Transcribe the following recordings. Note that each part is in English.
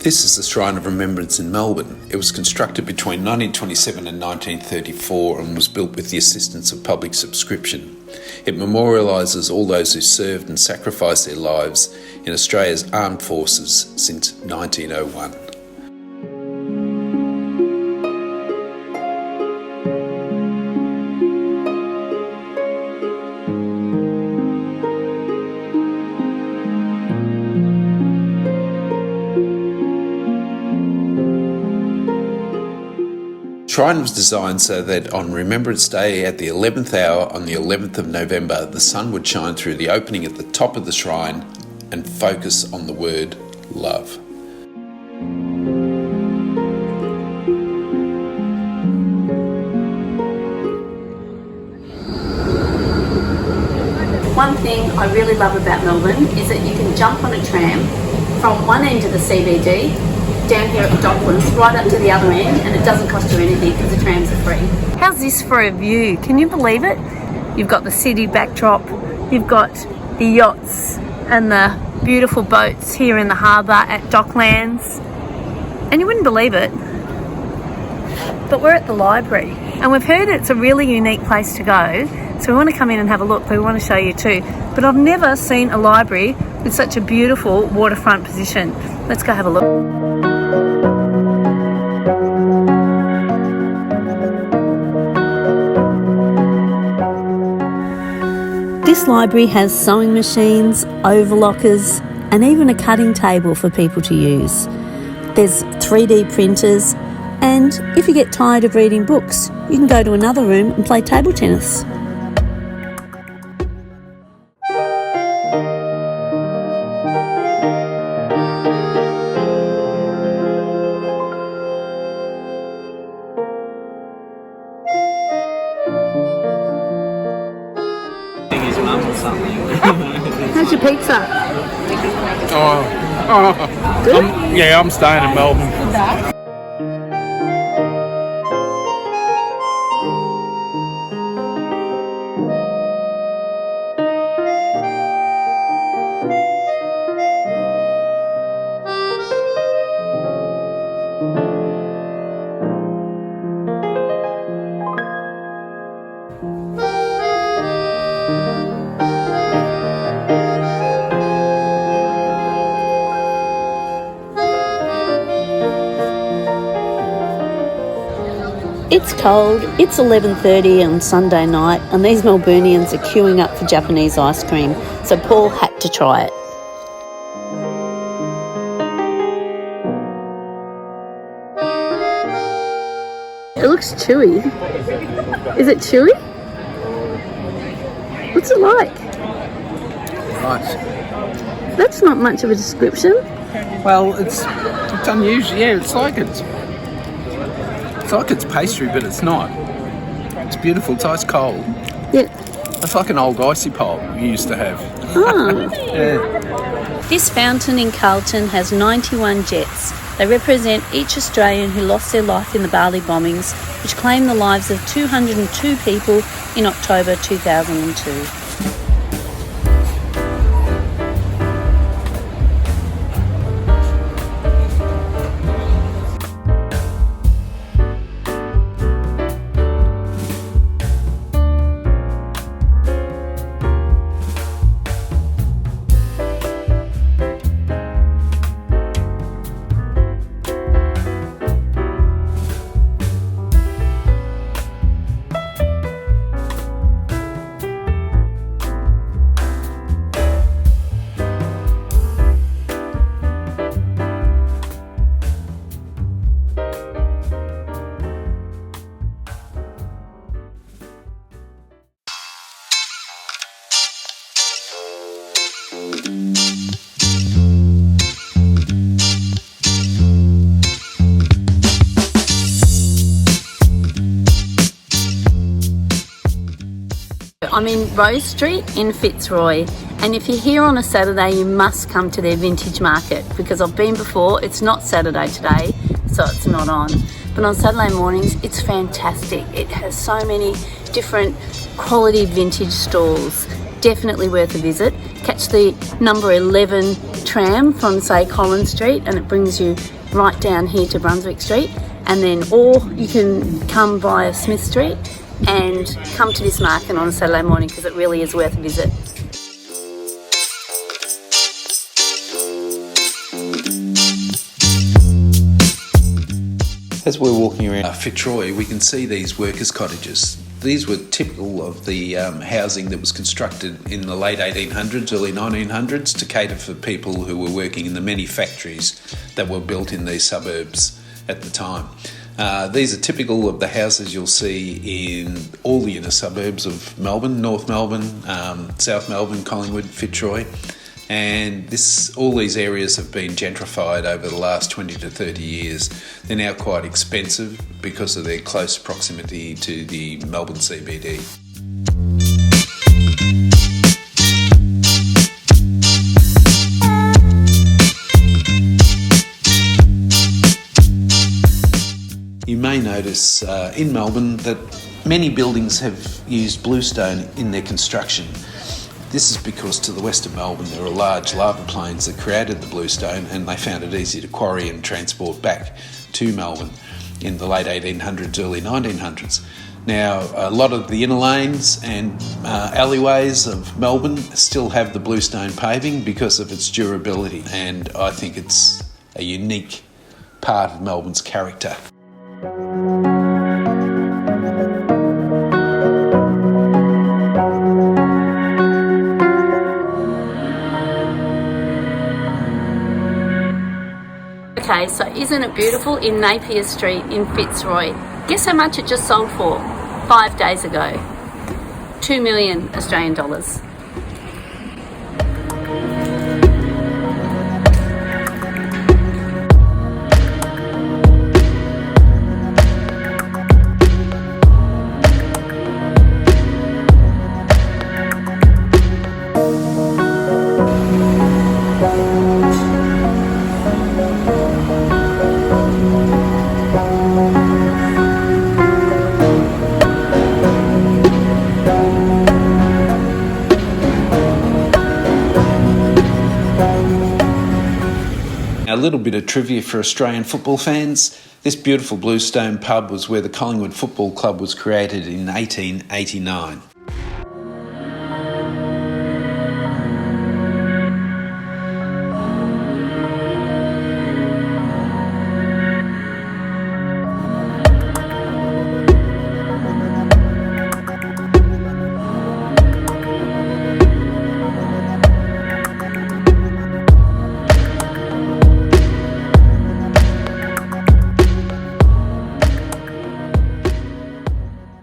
This is the Shrine of Remembrance in Melbourne. It was constructed between 1927 and 1934 and was built with the assistance of public subscription. It memorialises all those who served and sacrificed their lives in Australia's armed forces since 1901. The shrine was designed so that on Remembrance Day at the 11th hour on the 11th of November, the sun would shine through the opening at the top of the shrine and focus on the word love. One thing I really love about Melbourne is that you can jump on a tram from one end of the CBD down here at Docklands right up to the other end, and it doesn't cost you anything because the trams are free. How's this for a view? Can you believe it? You've got the city backdrop, you've got the yachts and the beautiful boats here in the harbour at Docklands, and you wouldn't believe it, but we're at the library and we've heard it's a really unique place to go, so we want to come in and have a look, but we want to show you too. But I've never seen a library with such a beautiful waterfront position. Let's go have a look. This library has sewing machines, overlockers, and even a cutting table for people to use. There's 3D printers, and if you get tired of reading books, you can go to another room and play table tennis. How's your pizza? Good? I'm staying in Melbourne. It's cold, it's 11:30 on Sunday night, and these Melburnians are queuing up for Japanese ice cream, so Paul had to try it. It looks chewy. Is it chewy? What's it like? Nice. That's not much of a description. Well, it's unusual. Yeah, it's like it's pastry, but it's not. It's beautiful. It's ice cold. Yeah. It's like an old icy pop you used to have. Oh. Yeah. This fountain in Carlton has 91 jets. They represent each Australian who lost their life in the Bali bombings, which claimed the lives of 202 people in October 2002. I'm in Rose Street in Fitzroy, and if you're here on a Saturday you must come to their vintage market, because I've been before. It's not Saturday today, so it's not on, but on Saturday mornings it's fantastic. It has so many different quality vintage stalls. Definitely worth a visit. Catch the number 11 tram from, say, Collins Street, and it brings you right down here to Brunswick Street, and then, or you can come via Smith Street and come to this market on a Saturday morning, because it really is worth a visit. As we're walking around Fitzroy, we can see these workers' cottages. These were typical of the housing that was constructed in the late 1800s, early 1900s to cater for people who were working in the many factories that were built in these suburbs at the time. These are typical of the houses you'll see in all the inner suburbs of Melbourne, North Melbourne, South Melbourne, Collingwood, Fitzroy. And all these areas have been gentrified over the last 20 to 30 years. They're now quite expensive because of their close proximity to the Melbourne CBD. You may notice in Melbourne that many buildings have used bluestone in their construction. This is because to the west of Melbourne there are large lava plains that created the bluestone, and they found it easy to quarry and transport back to Melbourne in the late 1800s, early 1900s. Now, a lot of the inner lanes and alleyways of Melbourne still have the bluestone paving because of its durability, and I think it's a unique part of Melbourne's character. Okay, so isn't it beautiful in Napier Street in Fitzroy? Guess how much it just sold for 5 days ago? 2 million Australian dollars. A little bit of trivia for Australian football fans. This beautiful Bluestone pub was where the Collingwood Football Club was created in 1889.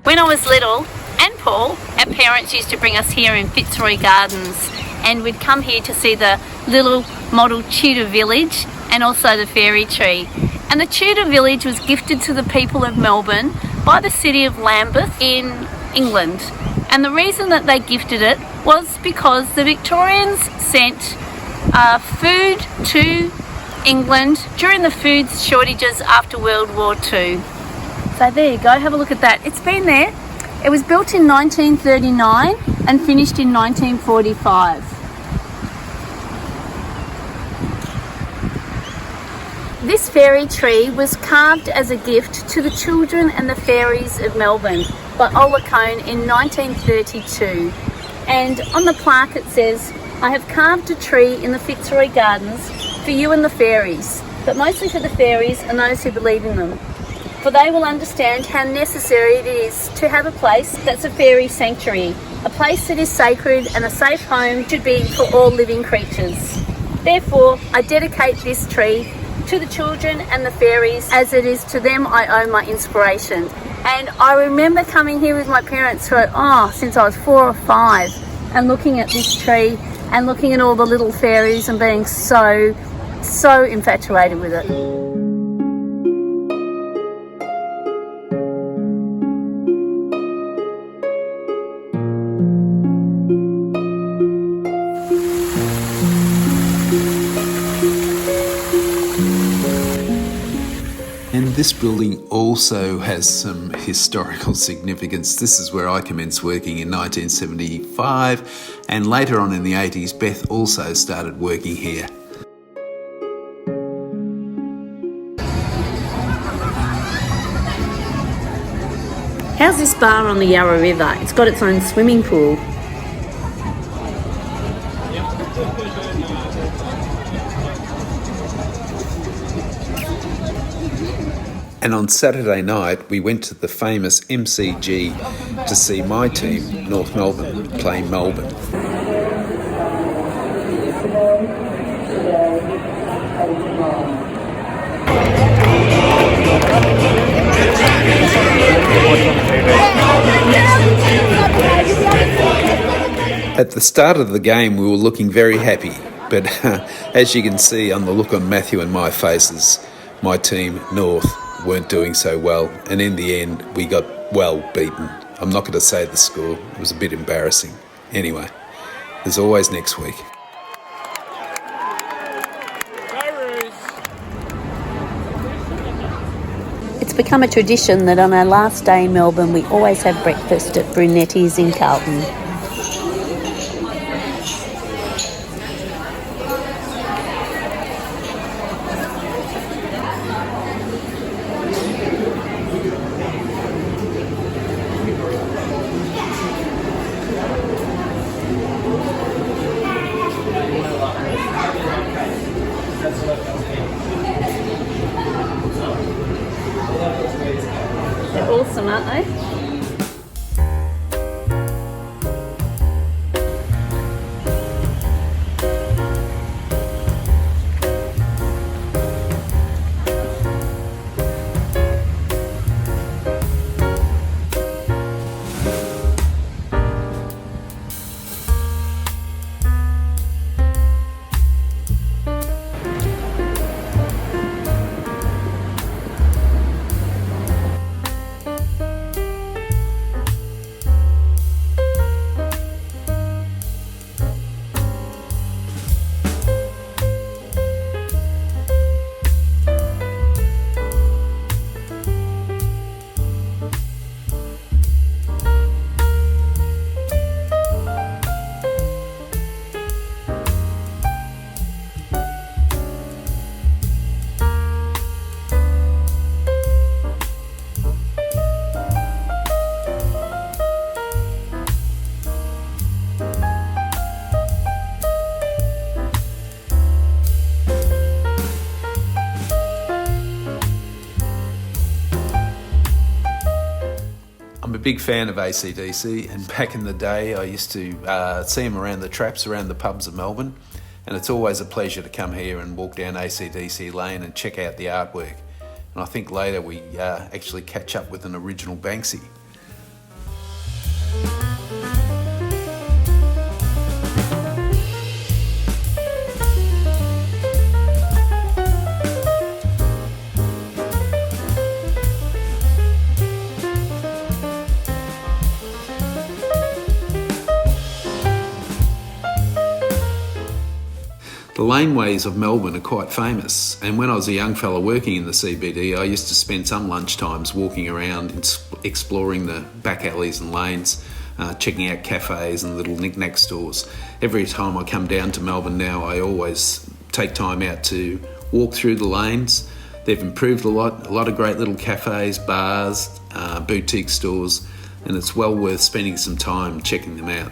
When I was little, and Paul, our parents used to bring us here in Fitzroy Gardens, and we'd come here to see the little model Tudor village and also the fairy tree. And the Tudor village was gifted to the people of Melbourne by the city of Lambeth in England. And the reason that they gifted it was because the Victorians sent food to England during the food shortages after World War II. So there you go, have a look at that. It's been there. It was built in 1939 and finished in 1945. This fairy tree was carved as a gift to the children and the fairies of Melbourne by Ola Cone in 1932. And on the plaque it says, "I have carved a tree in the Fitzroy Gardens for you and the fairies, but mostly for the fairies and those who believe in them. For they will understand how necessary it is to have a place that's a fairy sanctuary, a place that is sacred and a safe home should be for all living creatures. Therefore, I dedicate this tree to the children and the fairies, as it is to them I owe my inspiration." And I remember coming here with my parents since I was 4 or 5, and looking at this tree and looking at all the little fairies and being so infatuated with it. And this building also has some historical significance. This is where I commenced working in 1975, and later on in the 80s, Beth also started working here. How's this bar on the Yarra River? It's got its own swimming pool. And on Saturday night, we went to the famous MCG to see my team, North Melbourne, play Melbourne. At the start of the game, we were looking very happy, but as you can see on the look on Matthew and my faces, my team, North, weren't doing so well, and in the end we got well beaten. I'm not going to say the score, it was a bit embarrassing. Anyway, there's always next week. It's become a tradition that on our last day in Melbourne we always have breakfast at Brunetti's in Carlton. They're awesome, aren't they? I'm a big fan of AC/DC, and back in the day I used to see them around the traps, around the pubs of Melbourne, and it's always a pleasure to come here and walk down AC/DC Lane and check out the artwork. And I think later we actually catch up with an original Banksy. The laneways of Melbourne are quite famous, and when I was a young fella working in the CBD, I used to spend some lunchtimes walking around and exploring the back alleys and lanes, checking out cafes and little knick-knack stores. Every time I come down to Melbourne now, I always take time out to walk through the lanes. They've improved a lot of great little cafes, bars, boutique stores, and it's well worth spending some time checking them out.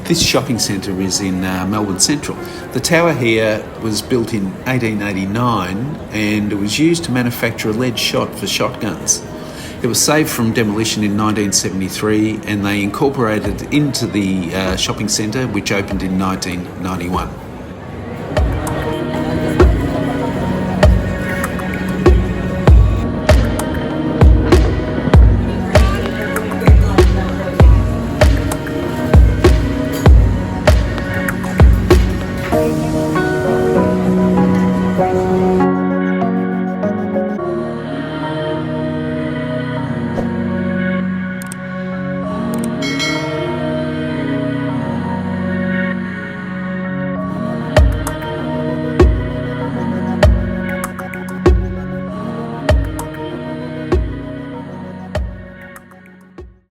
This shopping centre is in Melbourne Central. The tower here was built in 1889 and it was used to manufacture a lead shot for shotguns. It was saved from demolition in 1973 and they incorporated it into the shopping centre, which opened in 1991.